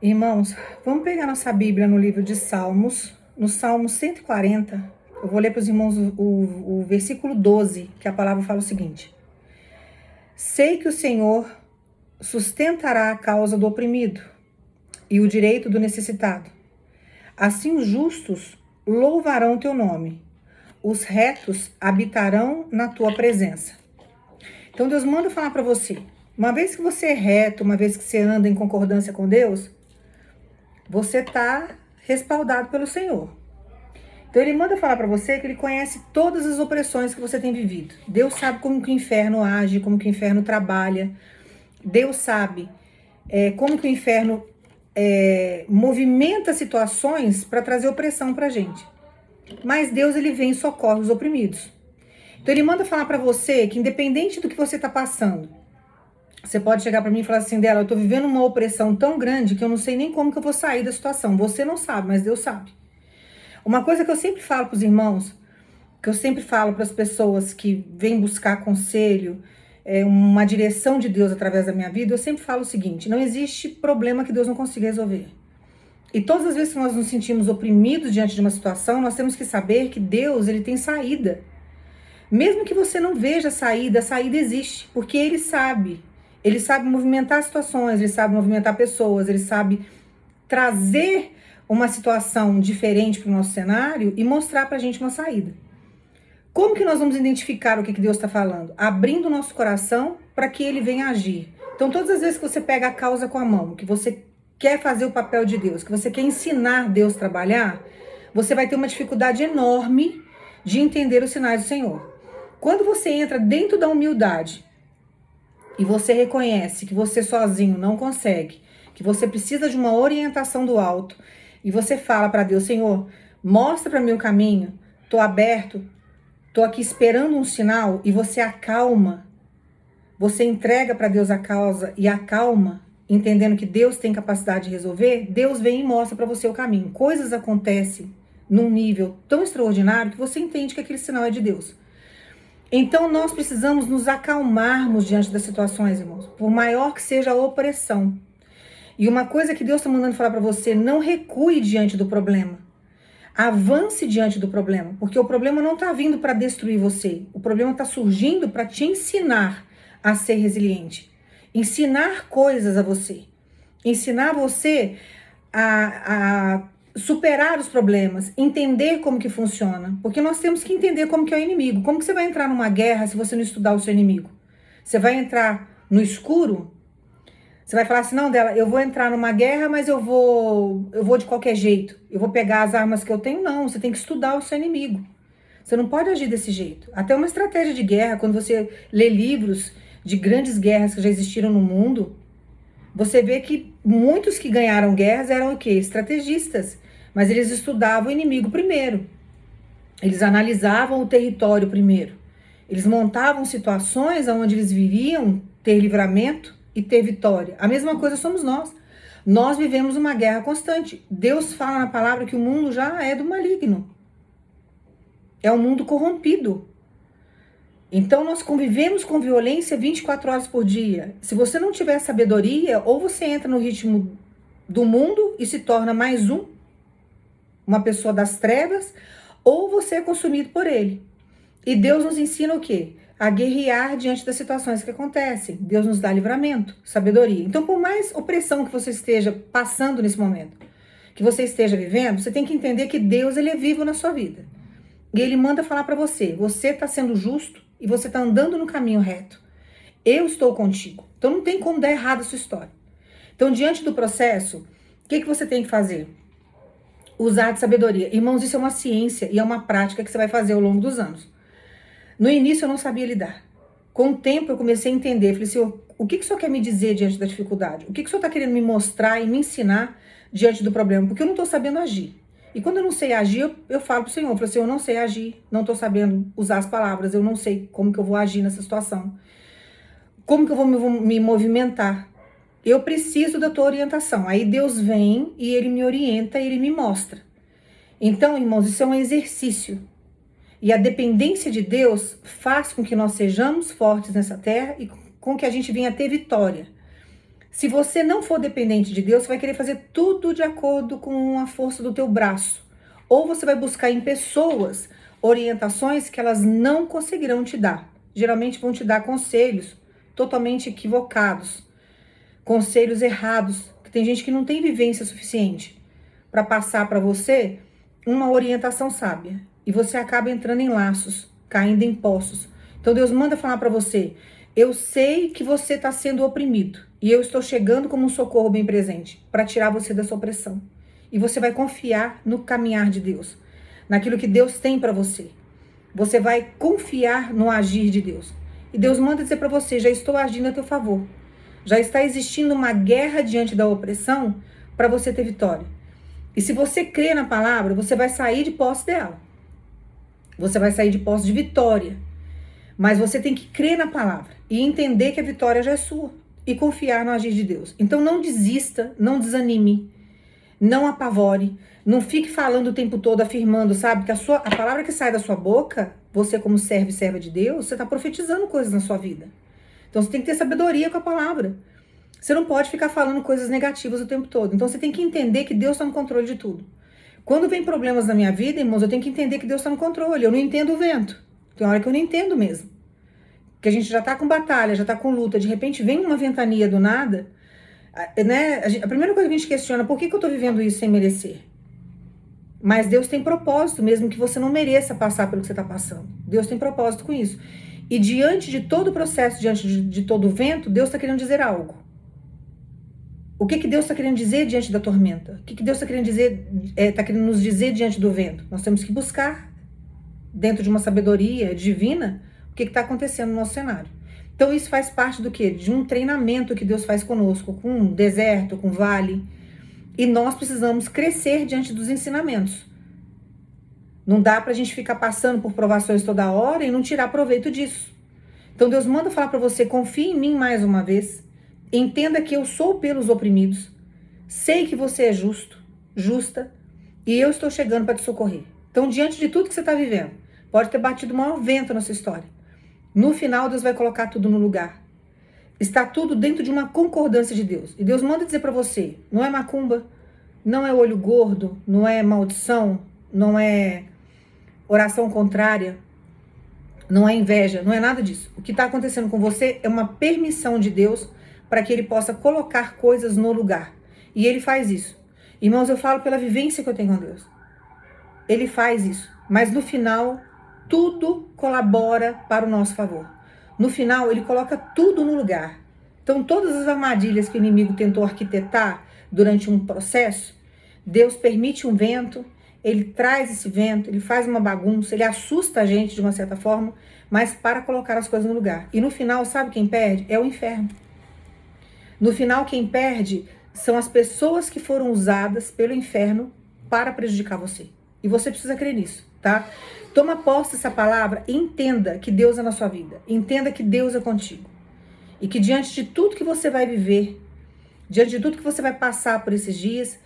Irmãos, vamos pegar nossa Bíblia no livro de Salmos, no Salmo 140. Eu vou ler para os irmãos o versículo 12, que a palavra fala o seguinte: Sei que o Senhor sustentará a causa do oprimido e o direito do necessitado. Assim os justos louvarão teu nome, os retos habitarão na tua presença. Então Deus manda falar para você, uma vez que você é reto, uma vez que você anda em concordância com Deus, você está respaldado pelo Senhor. Então ele manda falar para você que ele conhece todas as opressões que você tem vivido. Deus sabe como que o inferno age, como que o inferno trabalha. Deus sabe como que o inferno movimenta situações para trazer opressão para a gente. Mas Deus, ele vem e socorre os oprimidos. Então ele manda falar para você que independente do que você está passando, você pode chegar para mim e falar assim, dela, eu tô vivendo uma opressão tão grande que eu não sei nem como que eu vou sair da situação. Você não sabe, mas Deus sabe. Uma coisa que eu sempre falo para os irmãos, que eu sempre falo para as pessoas que vêm buscar conselho, uma direção de Deus através da minha vida, eu sempre falo o seguinte, não existe problema que Deus não consiga resolver. E todas as vezes que nós nos sentimos oprimidos diante de uma situação, nós temos que saber que Deus, ele tem saída. Mesmo que você não veja a saída existe, porque ele sabe. Ele sabe movimentar situações, ele sabe movimentar pessoas, ele sabe trazer uma situação diferente para o nosso cenário e mostrar para a gente uma saída. Como que nós vamos identificar o que Deus está falando? Abrindo o nosso coração para que ele venha agir. Então, todas as vezes que você pega a causa com a mão, que você quer fazer o papel de Deus, que você quer ensinar Deus a trabalhar, você vai ter uma dificuldade enorme de entender os sinais do Senhor. Quando você entra dentro da humildade e você reconhece que você sozinho não consegue, que você precisa de uma orientação do alto, e você fala para Deus, Senhor, mostra para mim o caminho, tô aberto, tô aqui esperando um sinal, e você acalma, você entrega para Deus a causa e acalma, entendendo que Deus tem capacidade de resolver, Deus vem e mostra para você o caminho. Coisas acontecem num nível tão extraordinário que você entende que aquele sinal é de Deus. Então nós precisamos nos acalmarmos diante das situações, irmãos, por maior que seja a opressão. E uma coisa que Deus está mandando falar para você, não recue diante do problema. Avance diante do problema, porque o problema não está vindo para destruir você. O problema está surgindo para te ensinar a ser resiliente. Ensinar coisas a você. Ensinar você a superar os problemas, entender como que funciona. Porque nós temos que entender como que é o inimigo. Como que você vai entrar numa guerra se você não estudar o seu inimigo? Você vai entrar no escuro? Você vai falar assim, não, dela, eu vou entrar numa guerra, mas eu vou de qualquer jeito. Eu vou pegar as armas que eu tenho. Não, você tem que estudar o seu inimigo. Você não pode agir desse jeito. Até uma estratégia de guerra, quando você lê livros de grandes guerras que já existiram no mundo, você vê que muitos que ganharam guerras eram o quê? Estrategistas. Mas eles estudavam o inimigo primeiro. Eles analisavam o território primeiro. Eles montavam situações onde eles viriam ter livramento e ter vitória. A mesma coisa somos nós. Nós vivemos uma guerra constante. Deus fala na palavra que o mundo já é do maligno. É um mundo corrompido. Então nós convivemos com violência 24 horas por dia. Se você não tiver sabedoria, ou você entra no ritmo do mundo e se torna mais uma pessoa das trevas, ou você é consumido por ele. E Deus nos ensina o quê? A guerrear diante das situações que acontecem. Deus nos dá livramento, sabedoria. Então, por mais opressão que você esteja passando nesse momento, que você esteja vivendo, você tem que entender que Deus, ele é vivo na sua vida. E ele manda falar para você, você está sendo justo e você está andando no caminho reto. Eu estou contigo. Então, não tem como dar errado a sua história. Então, diante do processo, o que você tem que fazer? Usar de sabedoria. Irmãos, isso é uma ciência e é uma prática que você vai fazer ao longo dos anos. No início eu não sabia lidar. Com o tempo eu comecei a entender. Falei, Senhor, o que o Senhor quer me dizer diante da dificuldade? O que o Senhor está querendo me mostrar e me ensinar diante do problema? Porque eu não estou sabendo agir. E quando eu não sei agir, eu falo para o Senhor. Eu falo assim, eu não sei agir, não estou sabendo usar as palavras, eu não sei como que eu vou agir nessa situação. Como que eu vou me movimentar? Eu preciso da tua orientação. Aí Deus vem e ele me orienta e ele me mostra. Então, irmãos, isso é um exercício. E a dependência de Deus faz com que nós sejamos fortes nessa terra e com que a gente venha ter vitória. Se você não for dependente de Deus, você vai querer fazer tudo de acordo com a força do teu braço. Ou você vai buscar em pessoas orientações que elas não conseguirão te dar. Geralmente vão te dar conselhos totalmente equivocados, conselhos errados, que tem gente que não tem vivência suficiente para passar para você uma orientação sábia. E você acaba entrando em laços, caindo em poços. Então Deus manda falar para você: eu sei que você está sendo oprimido e eu estou chegando como um socorro bem presente para tirar você dessa opressão. E você vai confiar no caminhar de Deus, naquilo que Deus tem para você. Você vai confiar no agir de Deus. E Deus manda dizer para você: já estou agindo a teu favor. Já está existindo uma guerra diante da opressão para você ter vitória. E se você crê na palavra, você vai sair de posse dela. Você vai sair de posse de vitória. Mas você tem que crer na palavra e entender que a vitória já é sua. E confiar no agir de Deus. Então não desista, não desanime, não apavore. Não fique falando o tempo todo, afirmando, sabe? Que a palavra que sai da sua boca, você como servo e serva de Deus, você está profetizando coisas na sua vida. Então você tem que ter sabedoria com a palavra. Você não pode ficar falando coisas negativas o tempo todo. Então você tem que entender que Deus está no controle de tudo. Quando vem problemas na minha vida, irmãos, eu tenho que entender que Deus está no controle. Eu não entendo o vento. Tem hora que eu não entendo mesmo. Que a gente já tá com batalha, já tá com luta. De repente vem uma ventania do nada, né? A primeira coisa que a gente questiona: por que eu tô vivendo isso sem merecer? Mas Deus tem propósito, mesmo que você não mereça passar pelo que você tá passando. Deus tem propósito com isso. E diante de todo o processo, diante de todo o vento, Deus está querendo dizer algo. O que Deus está querendo dizer diante da tormenta? O que Deus está querendo dizer, está querendo nos dizer diante do vento? Nós temos que buscar, dentro de uma sabedoria divina, o que está acontecendo no nosso cenário. Então isso faz parte do quê? De um treinamento que Deus faz conosco, com deserto, com vale. E nós precisamos crescer diante dos ensinamentos. Não dá pra gente ficar passando por provações toda hora e não tirar proveito disso. Então Deus manda falar para você: confie em mim mais uma vez. Entenda que eu sou pelos oprimidos. Sei que você é justo, justa, e eu estou chegando para te socorrer. Então, diante de tudo que você está vivendo, pode ter batido o maior vento na sua história. No final, Deus vai colocar tudo no lugar. Está tudo dentro de uma concordância de Deus. E Deus manda dizer para você: não é macumba, não é olho gordo, não é maldição, não é oração contrária, não é inveja, não é nada disso. O que está acontecendo com você é uma permissão de Deus para que Ele possa colocar coisas no lugar. E Ele faz isso. Irmãos, eu falo pela vivência que eu tenho com Deus. Ele faz isso. Mas no final, tudo colabora para o nosso favor. No final, Ele coloca tudo no lugar. Então, todas as armadilhas que o inimigo tentou arquitetar durante um processo, Deus permite um vento, Ele traz esse vento, Ele faz uma bagunça, Ele assusta a gente de uma certa forma, mas para colocar as coisas no lugar. E no final, sabe quem perde? É o inferno. No final, quem perde são as pessoas que foram usadas pelo inferno para prejudicar você. E você precisa crer nisso, tá? Toma posse dessa palavra e entenda que Deus é na sua vida. Entenda que Deus é contigo. E que diante de tudo que você vai viver, diante de tudo que você vai passar por esses dias,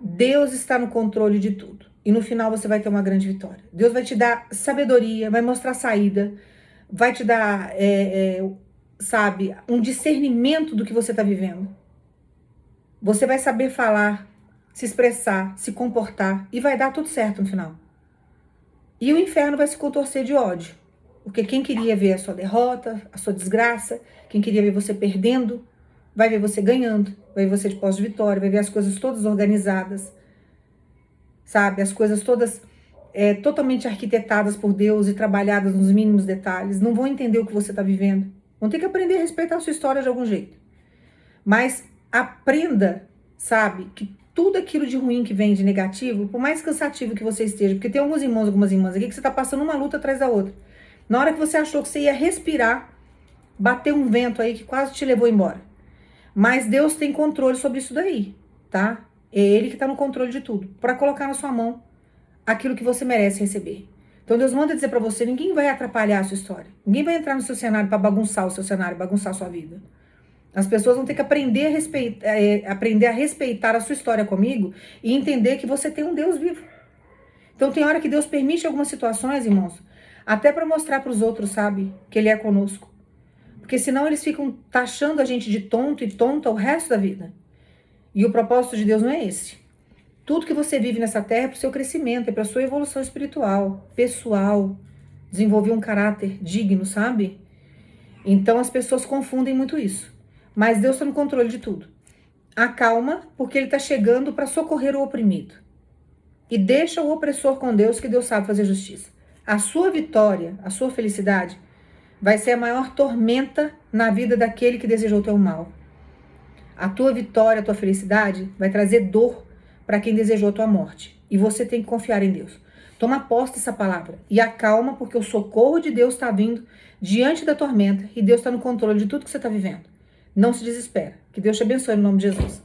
Deus está no controle de tudo. E no final você vai ter uma grande vitória. Deus vai te dar sabedoria, vai mostrar saída, vai te dar... sabe, um discernimento do que você está vivendo. Você vai saber falar, se expressar, se comportar e vai dar tudo certo no final. E o inferno vai se contorcer de ódio. Porque quem queria ver a sua derrota, a sua desgraça, quem queria ver você perdendo, vai ver você ganhando, vai ver você de pós de vitória, vai ver as coisas todas organizadas, sabe, as coisas todas totalmente arquitetadas por Deus e trabalhadas nos mínimos detalhes. Não vão entender o que você está vivendo. Vão ter que aprender a respeitar a sua história de algum jeito. Mas aprenda, sabe, que tudo aquilo de ruim que vem, de negativo, por mais cansativo que você esteja, porque tem alguns irmãos, algumas irmãs aqui que você está passando uma luta atrás da outra. Na hora que você achou que você ia respirar, bateu um vento aí que quase te levou embora. Mas Deus tem controle sobre isso daí, tá? É Ele que está no controle de tudo, para colocar na sua mão aquilo que você merece receber. Então Deus manda dizer para você: ninguém vai atrapalhar a sua história. Ninguém vai entrar no seu cenário para bagunçar o seu cenário, bagunçar a sua vida. As pessoas vão ter que aprender a respeitar a sua história comigo e entender que você tem um Deus vivo. Então tem hora que Deus permite algumas situações, irmãos, até para mostrar para os outros, sabe, que Ele é conosco. Porque senão eles ficam taxando a gente de tonto e tonta o resto da vida. E o propósito de Deus não é esse. Tudo que você vive nessa terra é para o seu crescimento, é para a sua evolução espiritual, pessoal, desenvolver um caráter digno, sabe? Então as pessoas confundem muito isso. Mas Deus está no controle de tudo. Acalma, porque Ele está chegando para socorrer o oprimido. E deixa o opressor com Deus, que Deus sabe fazer justiça. A sua vitória, a sua felicidade, vai ser a maior tormenta na vida daquele que desejou o teu mal. A tua vitória, a tua felicidade vai trazer dor para quem desejou a tua morte. E você tem que confiar em Deus. Toma posse dessa palavra e acalma, porque o socorro de Deus está vindo diante da tormenta e Deus está no controle de tudo que você está vivendo. Não se desespera. Que Deus te abençoe no nome de Jesus.